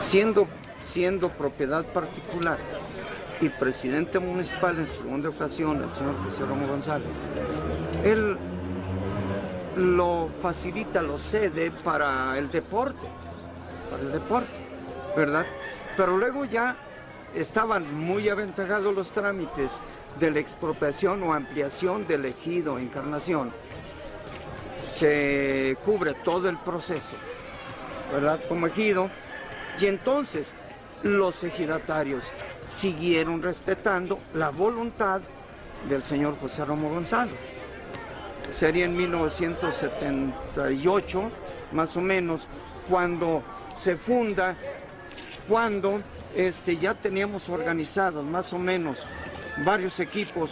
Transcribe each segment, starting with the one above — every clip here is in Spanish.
siendo propiedad particular y presidente municipal en su segunda ocasión, el señor José Romo González, él lo facilita, lo cede para el deporte, ¿verdad? Pero luego ya estaban muy aventajados los trámites de la expropiación o ampliación del ejido Encarnación. Se cubre todo el proceso, ¿verdad? Como ejido, y entonces los ejidatarios siguieron respetando la voluntad del señor José Romo González. Sería en 1978, más o menos, cuando se funda, cuando ya teníamos organizados más o menos varios equipos,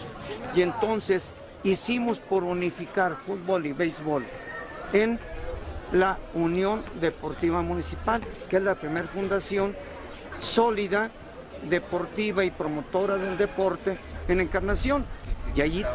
y entonces hicimos por unificar fútbol y béisbol en la Unión Deportiva Municipal, que es la primera fundación sólida, deportiva y promotora del deporte en Encarnación. Y allí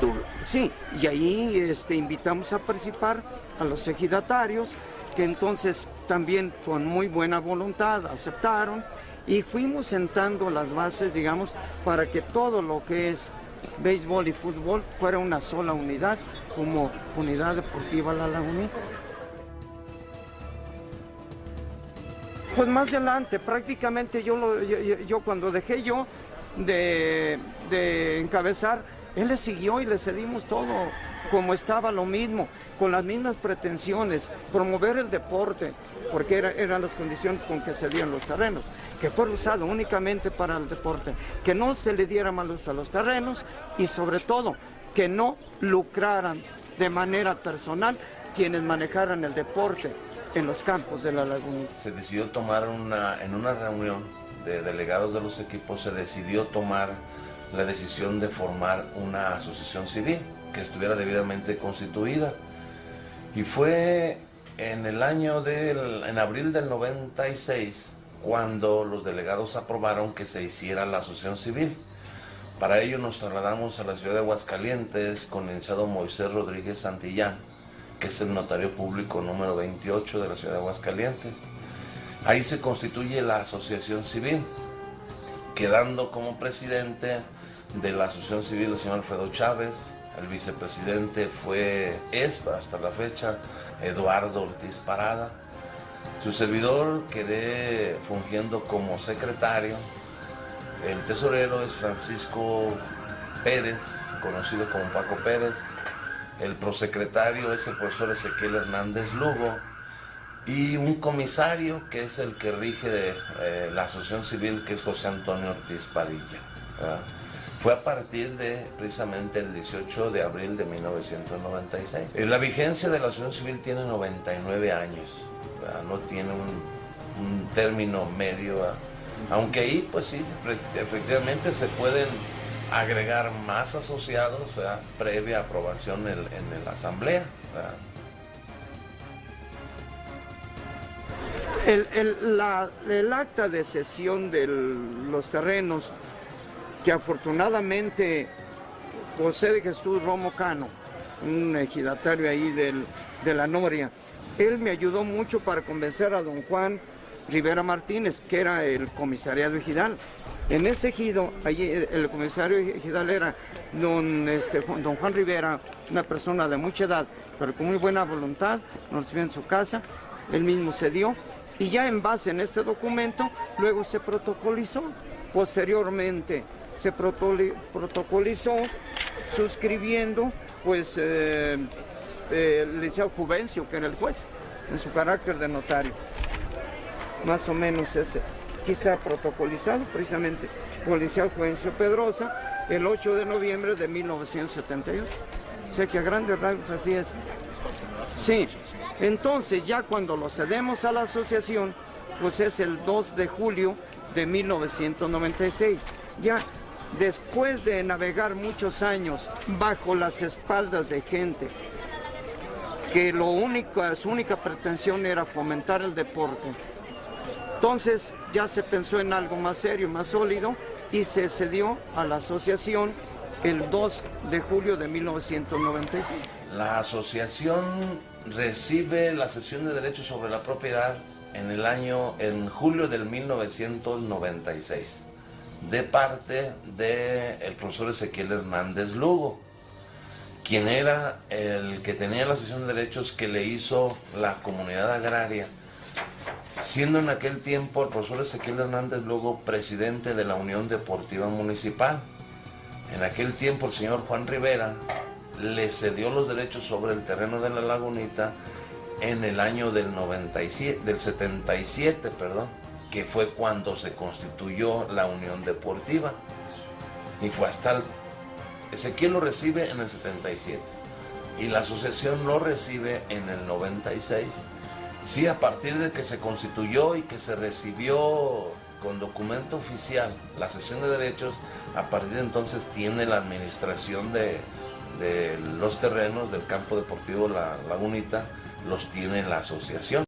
invitamos a participar a los ejidatarios, que entonces también con muy buena voluntad aceptaron, y fuimos sentando las bases, digamos, para que todo lo que es béisbol y fútbol fuera una sola unidad, como Unidad Deportiva La Lagunita. Pues más adelante, prácticamente yo cuando dejé de encabezar, él le siguió y le cedimos todo como estaba, lo mismo, con las mismas pretensiones, promover el deporte, porque eran las condiciones con que cedían los terrenos, que fuera usado únicamente para el deporte, que no se le diera mal uso a los terrenos y sobre todo que no lucraran de manera personal quienes manejaran el deporte en los campos de La Lagunita. Se decidió tomar en una reunión de delegados de los equipos, se decidió tomar la decisión de formar una asociación civil que estuviera debidamente constituida. Y fue en abril del 96 cuando los delegados aprobaron que se hiciera la asociación civil. Para ello nos trasladamos a la ciudad de Aguascalientes con el licenciado Moisés Rodríguez Santillán, que es el notario público número 28 de la ciudad de Aguascalientes. Ahí se constituye la asociación civil, quedando como presidente de la asociación civil el señor Alfredo Chávez. El vicepresidente es hasta la fecha Eduardo Ortiz Parada. Su servidor quedé fungiendo como secretario. El tesorero es Francisco Pérez, conocido como Paco Pérez. El prosecretario es el profesor Ezequiel Hernández Lugo. Y un comisario que es el que rige la asociación civil, que es José Antonio Ortiz Padilla, ¿verdad? Fue a partir de precisamente el 18 de abril de 1996. La vigencia de la asociación civil tiene 99 años, ¿verdad? No tiene un término medio, ¿verdad? Aunque ahí pues sí, efectivamente se pueden agregar más asociados, ¿verdad? Previa aprobación en la asamblea, ¿verdad? El acta de cesión de los terrenos, que afortunadamente José de Jesús Romo Cano, un ejidatario ahí de la Noria, él me ayudó mucho para convencer a don Juan Rivera Martínez, que era el comisariado ejidal. En ese ejido, allí el comisario ejidal era don Juan Rivera, una persona de mucha edad, pero con muy buena voluntad, nos recibió en su casa, él mismo cedió, y ya en base en este documento, luego se protocolizó. Posteriormente se protocolizó suscribiendo pues el licenciado Juvencio, que era el juez, en su carácter de notario. Más o menos ese. Aquí está protocolizado precisamente por el licenciado Juvencio Pedrosa el 8 de noviembre de 1978. O sea que a grandes rasgos así es. Sí, entonces ya cuando lo cedemos a la asociación, pues es el 2 de julio de 1996. Ya después de navegar muchos años bajo las espaldas de gente que su única pretensión era fomentar el deporte, entonces ya se pensó en algo más serio, más sólido, y se cedió a la asociación el 2 de julio de 1996. La asociación recibe la cesión de derechos sobre la propiedad en julio del 1996, de parte del profesor Ezequiel Hernández Lugo, quien era el que tenía la cesión de derechos que le hizo la comunidad agraria, siendo en aquel tiempo el profesor Ezequiel Hernández Lugo presidente de la Unión Deportiva Municipal. En aquel tiempo el señor Juan Rivera le cedió los derechos sobre el terreno de la Lagunita en el año del 77, que fue cuando se constituyó la Unión Deportiva. Y fue hasta Ezequiel lo recibe en el 77 y la asociación lo recibe en el 96. Sí, a partir de que se constituyó y que se recibió con documento oficial la cesión de derechos, a partir de entonces tiene la administración de los terrenos del campo deportivo La Lagunita, los tiene la asociación.